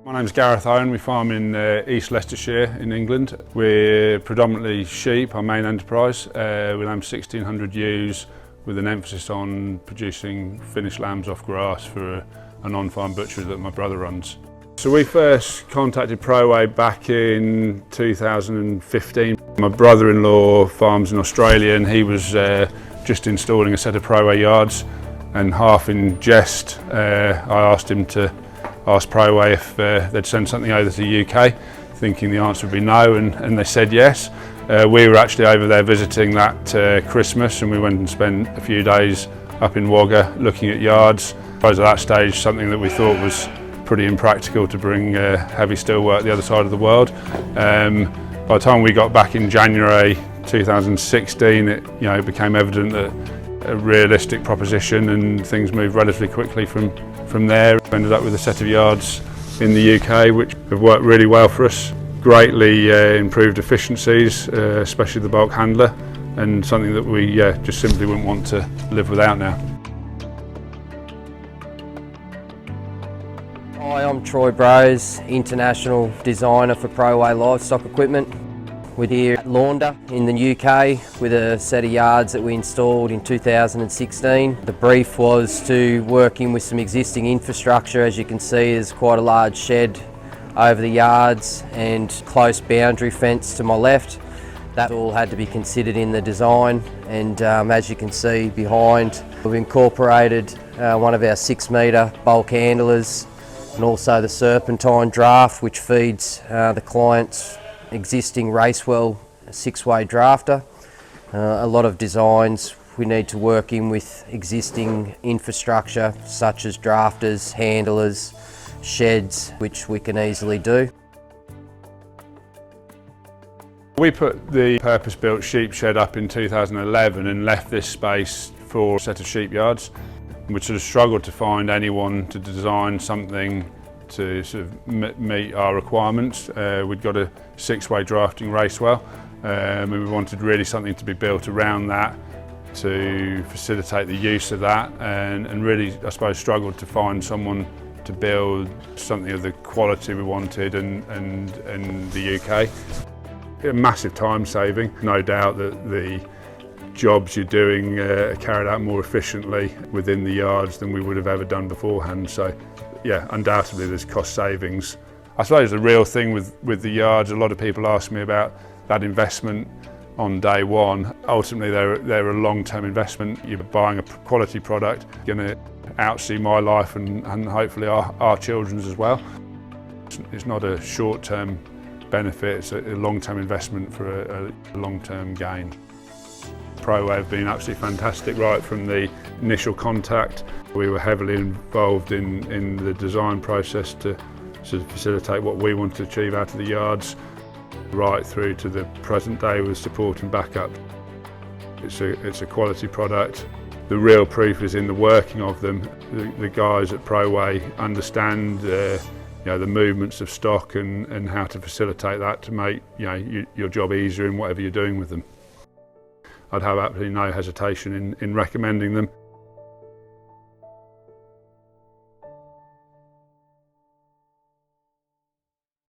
My name's Gareth Owen. We farm in East Leicestershire in England. We're predominantly sheep, our main enterprise. We lamb 1,600 ewes with an emphasis on producing finished lambs off grass for an on-farm butchery that my brother runs. So we first contacted ProWay back in 2015. My brother-in-law farms in Australia and he was just installing a set of ProWay yards, and half in jest I asked him to ask ProWay if they'd send something over to the UK, thinking the answer would be no, and they said yes. We were actually over there visiting that Christmas, and we went and spent a few days up in Wagga looking at yards. I suppose at that stage something that we thought was pretty impractical to bring heavy steelwork the other side of the world. By the time we got back in January 2016, it became evident that a realistic proposition, and things moved relatively quickly from there. We ended up with a set of yards in the UK which have worked really well for us, greatly improved efficiencies, especially the bulk handler, and something that we just simply wouldn't want to live without now. Hi, I'm Troy Brose, International Designer for ProWay Livestock Equipment. We're here at Launder in the UK with a set of yards that we installed in 2016. The brief was to work in with some existing infrastructure. As you can see, there's quite a large shed over the yards and close boundary fence to my left. That all had to be considered in the design, and as you can see behind, we've incorporated one of our 6-metre bulk handlers and also the serpentine draft, which feeds the client's existing Racewell 6-way drafter. A lot of designs we need to work in with existing infrastructure such as drafters, handlers, sheds, which we can easily do. We put the purpose-built sheep shed up in 2011 and left this space for a set of sheep yards. We sort of struggled to find anyone to design something to sort of meet our requirements. We'd got a 6-way drafting Racewell, and we wanted really something to be built around that to facilitate the use of that, and really, I suppose, struggled to find someone to build something of the quality we wanted in the UK. A massive time saving. No doubt that the jobs you're doing are carried out more efficiently within the yards than we would have ever done beforehand. So yeah, undoubtedly there's cost savings. I suppose the real thing with the yards, a lot of people ask me about that investment on day one. Ultimately they're a long-term investment. You're buying a quality product, going to outsee my life and hopefully our children's as well. It's not a short-term benefit, it's a long-term investment for a long-term gain. ProWay have been absolutely fantastic right from the initial contact. We were heavily involved in the design process to sort of facilitate what we want to achieve out of the yards, right through to the present day with support and backup. It's a quality product. The real proof is in the working of them. The guys at ProWay understand the movements of stock and how to facilitate that to make your job easier in whatever you're doing with them. I'd have absolutely no hesitation in recommending them.